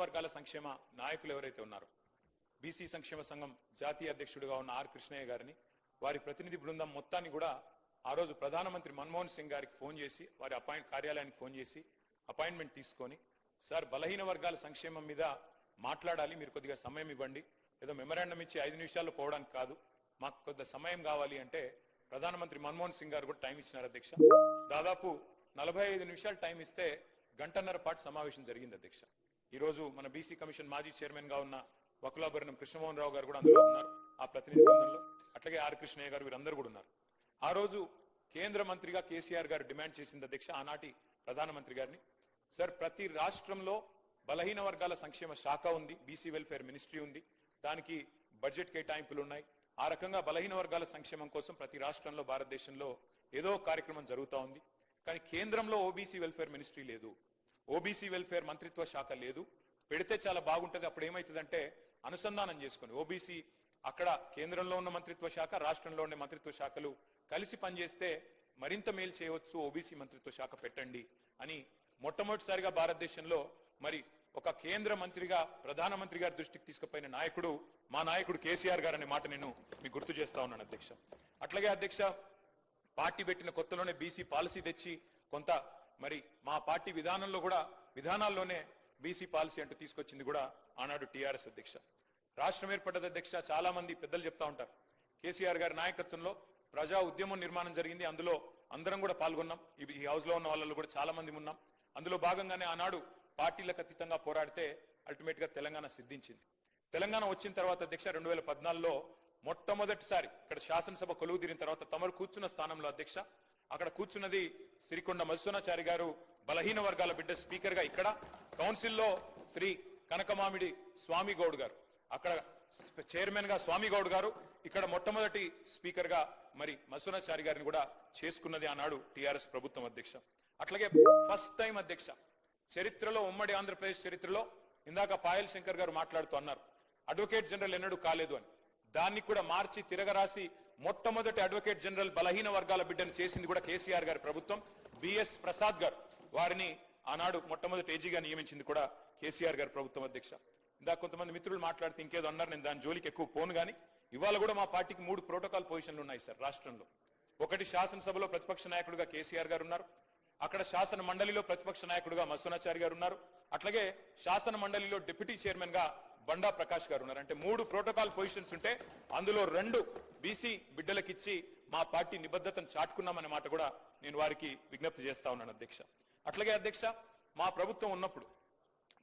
వర్గాల సంక్షేమ నాయకులు ఎవరైతే ఉన్నారో బీసీ సంక్షేమ సంఘం జాతీయ అధ్యక్షుడిగా ఉన్న ఆర్ కృష్ణయ్య గారిని వారి ప్రతినిధి బృందం మొత్తాన్ని కూడా ఆ రోజు ప్రధానమంత్రి మన్మోహన్ సింగ్ గారికి ఫోన్ చేసి వారి కార్యాలయానికి ఫోన్ చేసి అపాయింట్మెంట్ తీసుకొని సార్ బలహీన వర్గాల సంక్షేమం మీద మాట్లాడాలి, మీరు కొద్దిగా సమయం ఇవ్వండి, ఏదో మెమరాండం ఇచ్చి 5 నిమిషాల్లో పోవడానికి కాదు, మాకు కొద్దిగా సమయం కావాలి అంటే ప్రధానమంత్రి మన్మోహన్ సింగ్ గారు కూడా టైం ఇచ్చినారు అధ్యక్ష. దాదాపు 45 నిమిషాలు టైం ఇస్తే గంటన్నర పాటు సమావేశం జరిగింది అధ్యక్ష. ఈ రోజు మన బీసీ కమిషన్ మాజీ చైర్మన్ గా ఉన్న వకులాభరణం కృష్ణమోహన్ రావు గారు కూడా అందులో ఉన్నారు ఆ ప్రతినిధి బృందంలో. అట్లాగే ఆర్ కృష్ణయ్య గారు వీరందరూ కూడా ఉన్నారు. ఆ రోజు కేంద్ర మంత్రిగా కేసీఆర్ గారు డిమాండ్ చేసింది అధ్యక్ష ఆనాటి ప్రధానమంత్రి గారిని, సార్ ప్రతి రాష్ట్రంలో బలహీన వర్గాల సంక్షేమ శాఖ ఉంది, బీసీ వెల్ఫేర్ మినిస్ట్రీ ఉంది, దానికి బడ్జెట్ కేటాయింపులు ఉన్నాయి. ఆ రకంగా బలహీన వర్గాల సంక్షేమం కోసం ప్రతి రాష్ట్రంలో భారతదేశంలో ఏదో కార్యక్రమం జరుగుతూ ఉంది. కానీ కేంద్రంలో ఓబీసీ వెల్ఫేర్ మినిస్ట్రీ లేదు, ఓబీసీ వెల్ఫేర్ మంత్రిత్వ శాఖ లేదు, పెడితే చాలా బాగుంటుంది. అప్పుడు ఏమవుతుందంటే అనుసంధానం చేసుకుని ఓబీసీ అక్కడ కేంద్రంలో ఉన్న మంత్రిత్వ శాఖ, రాష్ట్రంలో ఉండే మంత్రిత్వ శాఖలు కలిసి పనిచేస్తే మరింత మేలు చేయవచ్చు, ఓబీసీ మంత్రిత్వ శాఖ పెట్టండి అని మొట్టమొదటిసారిగా భారతదేశంలో మరి ఒక కేంద్ర మంత్రిగా ప్రధానమంత్రి గారి దృష్టికి తీసుకుపోయిన నాయకుడు మా నాయకుడు కేసీఆర్ గారు అనే మాట నేను మీకు గుర్తు చేస్తా ఉన్నాను అధ్యక్ష. అట్లాగే అధ్యక్ష పార్టీ పెట్టిన కొత్తలోనే బీసీ పాలసీ తెచ్చి కొంత మరి మా పార్టీ విధానాల్లోనే బీసీ పాలసీ అంటూ తీసుకొచ్చింది కూడా ఆనాడు టీఆర్ఎస్ అధ్యక్ష. రాష్ట్రం ఏర్పడ్డది అధ్యక్ష. చాలా మంది పెద్దలు చెప్తా ఉంటారు కేసీఆర్ గారి నాయకత్వంలో ప్రజా ఉద్యమం నిర్మాణం జరిగింది, అందులో అందరం కూడా పాల్గొన్నాం, ఈ హౌస్ లో ఉన్న వాళ్ళలో కూడా చాలా మంది ఉన్నాం. అందులో భాగంగానే ఆనాడు పార్టీలకు అతీతంగా పోరాడితే అల్టిమేట్ గా తెలంగాణ సిద్ధించింది. తెలంగాణ వచ్చిన తర్వాత అధ్యక్ష 2014లో మొట్టమొదటిసారి ఇక్కడ శాసనసభ కొలువు తీరిన తర్వాత తమరు కూర్చున్న స్థానంలో అధ్యక్ష అక్కడ కూర్చున్నది సిరికొండ మధుసూనాచారి గారు, బలహీన వర్గాల బిడ్డ స్పీకర్ గా ఇక్కడ, కౌన్సిల్లో శ్రీ కనకమామిడి స్వామి గౌడ్ గారు, అక్కడ చైర్మన్ గా స్వామి గౌడ్ గారు, ఇక్కడ మొట్టమొదటి స్పీకర్ గా మరి మధుసూనాచారి గారిని కూడా చేసుకున్నది ఆనాడు టీఆర్ఎస్ ప్రభుత్వం అధ్యక్ష. అట్లాగే ఫస్ట్ టైం అధ్యక్ష చరిత్రలో, ఉమ్మడి ఆంధ్రప్రదేశ్ చరిత్రలో, ఇందాక పాయల్ శంకర్ గారు మాట్లాడుతూ అన్నారు అడ్వకేట్ జనరల్ ఎన్నడూ కాలేదు అని, దాన్ని కూడా మార్చి తిరగరాసి మొట్టమొదటి అడ్వకేట్ జనరల్ బలహీన వర్గాల బిడ్డను చేసింది కూడా కేసీఆర్ గారి ప్రభుత్వం. బిఎస్ ప్రసాద్ గారు వారిని ఆనాడు మొట్టమొదటి ఏజీగా నియమించింది కూడా కేసీఆర్ గారి ప్రభుత్వం అధ్యక్ష. ఇందాక కొంతమంది మిత్రులు మాట్లాడితే ఇంకేదో అన్నారు, నేను దాని జోలికి ఎక్కువ పోను. కానీ ఇవాళ కూడా మా పార్టీకి 3 ప్రోటోకాల్ పొజిషన్లు ఉన్నాయి సార్ రాష్ట్రంలో. ఒకటి శాసనసభలో ప్రతిపక్ష నాయకుడిగా కేసీఆర్ గారు ఉన్నారు, అక్కడ శాసన మండలిలో ప్రతిపక్ష నాయకుడిగా మధుసూనాచారి గారు ఉన్నారు, అట్లాగే శాసన మండలిలో డిప్యూటీ చైర్మన్ గా బండా ప్రకాష్ గారు ఉన్నారు. అంటే 3 ప్రోటోకాల్ పొజిషన్స్ ఉంటే అందులో 2 బీసీ బిడ్డలకిచ్చి మా పార్టీ నిబద్ధతను చాటుకున్నామనే మాట కూడా నేను వారికి విజ్ఞప్తి చేస్తా ఉన్నాను అధ్యక్ష. అట్లాగే అధ్యక్ష మా ప్రభుత్వం ఉన్నప్పుడు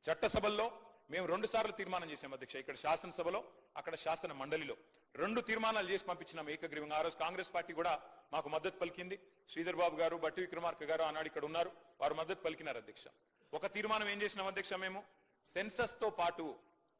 చట్టసభల్లో మేము 2 సార్లు తీర్మానం చేశాం అధ్యక్ష. ఇక్కడ శాసనసభలో, అక్కడ శాసన మండలిలో 2 తీర్మానాలు చేసి పంపించినాం ఏకగ్రీవంగా. ఆ రోజు కాంగ్రెస్ పార్టీ కూడా మాకు మద్దతు పలికింది. శ్రీధర్ బాబు గారు, బట్టి విక్రమార్క గారు ఆనాడు ఇక్కడ ఉన్నారు, వారు మద్దతు పలికినారు అధ్యక్ష. ఒక తీర్మానం ఏం చేసినాం అధ్యక్ష, మేము సెన్సస్ తో పాటు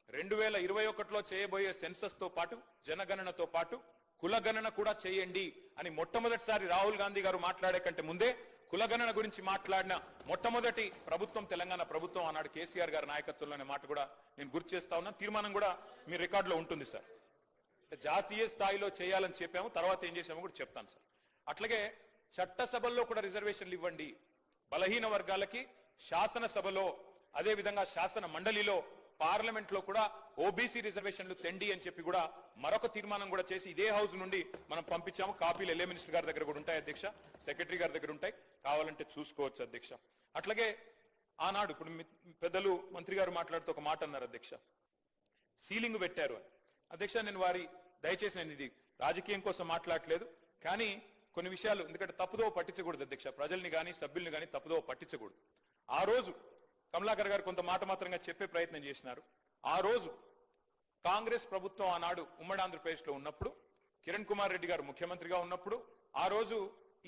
2021లో చేయబోయే సెన్సస్ తో పాటు జనగణనతో పాటు కులగణన కూడా చేయండి అని మొట్టమొదటిసారి రాహుల్ గాంధీ గారు మాట్లాడే కంటే ముందే కులగణన గురించి మాట్లాడిన మొట్టమొదటి ప్రభుత్వం తెలంగాణ ప్రభుత్వం ఆనాడు కేసీఆర్ గారి నాయకత్వంలోనే మాట కూడా నేను గుర్తు చేస్తా ఉన్నాను. తీర్మానం కూడా మీ రికార్డులో ఉంటుంది సార్. జాతీయ స్థాయిలో చేయాలని చెప్పాము, తర్వాత ఏం చేసామో కూడా చెప్తాను సార్. అట్లాగే చట్టసభల్లో కూడా రిజర్వేషన్లు ఇవ్వండి బలహీన వర్గాలకి, శాసనసభలో అదే విధంగా శాసన మండలిలో, పార్లమెంట్ లో కూడా ఓబీసీ రిజర్వేషన్లు తెండి అని చెప్పి కూడా మరొక తీర్మానం కూడా చేసి ఇదే హౌస్ నుండి మనం పంపించాము. కాపీలు ఎల్ఏ మినిస్టర్ గారి దగ్గర కూడా ఉంటాయి అధ్యక్ష, సెక్రటరీ గారి దగ్గర ఉంటాయి, కావాలంటే చూసుకోవచ్చు అధ్యక్ష. అట్లాగే ఆనాడు ఇప్పుడు పెద్దలు మంత్రి గారు మాట్లాడుతూ ఒక మాట అన్నారు అధ్యక్ష, సీలింగ్ పెట్టారు అని. అధ్యక్ష నేను దయచేసి నేను ఇది రాజకీయం కోసం మాట్లాడలేదు, కానీ కొన్ని విషయాలు ఎందుకంటే తప్పుదో పట్టించకూడదు అధ్యక్ష, ప్రజల్ని కానీ సభ్యుల్ని కానీ తప్పుదో పట్టించకూడదు. ఆ రోజు కమలాకర్ గారు కొంత మాట మాత్రంగా చెప్పే ప్రయత్నం చేసినారు. ఆ రోజు కాంగ్రెస్ ప్రభుత్వం ఆనాడు ఉమ్మడి ఆంధ్రప్రదేశ్ లో ఉన్నప్పుడు, కిరణ్ కుమార్ రెడ్డి గారు ముఖ్యమంత్రిగా ఉన్నప్పుడు, ఆ రోజు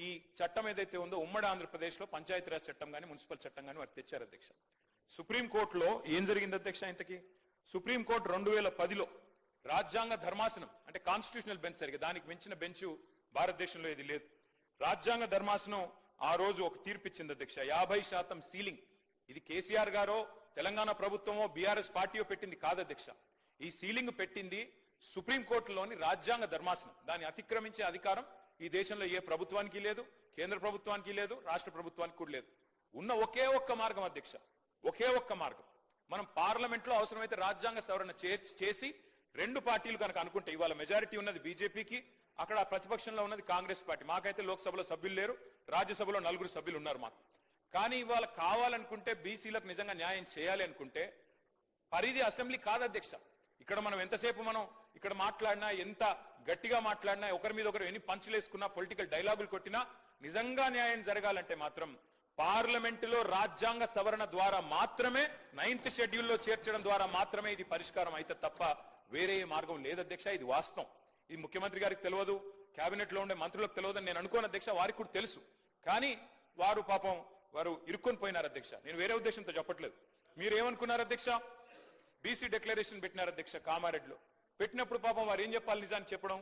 ఈ చట్టం ఏదైతే ఉందో ఉమ్మడి ఆంధ్రప్రదేశ్ లో పంచాయతీరాజ్ చట్టం కానీ మున్సిపల్ చట్టం కానీ వారు తెచ్చారు అధ్యక్ష. సుప్రీంకోర్టులో ఏం జరిగింది అధ్యక్ష ఇంతకీ? సుప్రీంకోర్టు 2010లో రాజ్యాంగ ధర్మాసనం అంటే కాన్స్టిట్యూషనల్ బెంచ్ సరిగా దానికి మించిన బెంచ్ భారతదేశంలో ఇది లేదు. రాజ్యాంగ ధర్మాసనం ఆ రోజు ఒక తీర్పు ఇచ్చింది అధ్యక్ష, 50% సీలింగ్. ఇది కేసీఆర్ గారో తెలంగాణ ప్రభుత్వమో బీఆర్ఎస్ పార్టీయో పెట్టింది కాదు అధ్యక్ష. ఈ సీలింగ్ పెట్టింది సుప్రీంకోర్టులోని రాజ్యాంగ ధర్మాసనం. దాన్ని అతిక్రమించే అధికారం ఈ దేశంలో ఏ ప్రభుత్వానికి లేదు, కేంద్ర ప్రభుత్వానికి లేదు, రాష్ట్ర ప్రభుత్వానికి కూడా లేదు. ఉన్న ఒకే ఒక్క మార్గం అధ్యక్ష, ఒకే ఒక్క మార్గం, మనం పార్లమెంట్ లో అవసరమైతే రాజ్యాంగ సవరణ చేసి రెండు పార్టీలు కనుక అనుకుంటే, ఇవాళ మెజారిటీ ఉన్నది బీజేపీకి, అక్కడ ప్రతిపక్షంలో ఉన్నది కాంగ్రెస్ పార్టీ. మాకైతే లోక్సభలో సభ్యులు లేరు, రాజ్యసభలో 4 సభ్యులు ఉన్నారు మాకు. కానీ ఇవాళ కావాలనుకుంటే బీసీలకు నిజంగా న్యాయం చేయాలి అనుకుంటే పరిధి అసెంబ్లీ కాదు అధ్యక్ష. ఇక్కడ మనం ఎంతసేపు మనం ఇక్కడ మాట్లాడినా, ఎంత గట్టిగా మాట్లాడినా, ఒకరి మీద ఒకరు ఎన్ని పంచులేసుకున్నా, పొలిటికల్ డైలాగులు కొట్టినా, నిజంగా న్యాయం జరగాలంటే మాత్రం పార్లమెంటులో రాజ్యాంగ సవరణ ద్వారా మాత్రమే, 9th షెడ్యూల్లో చేర్చడం ద్వారా మాత్రమే ఇది పరిష్కారం అయితే తప్ప వేరే మార్గం లేదు అధ్యక్ష. ఇది వాస్తవం. ఇది ముఖ్యమంత్రి గారికి తెలియదు, కేబినెట్ లో ఉండే మంత్రులకు తెలియదని నేను అనుకోను అధ్యక్ష. వారికి కూడా తెలుసు. కానీ వారు పాపం వారు ఇరుక్కొని పోయినారు అధ్యక్ష. నేను వేరే ఉద్దేశంతో చెప్పట్లేదు. మీరేమనుకున్నారు అధ్యక్ష? బీసీ డిక్లరేషన్ పెట్టినారు అధ్యక్ష కామారెడ్డిలో. పెట్టినప్పుడు పాపం వారు ఏం చెప్పాలి నిజాన్ని చెప్పడం?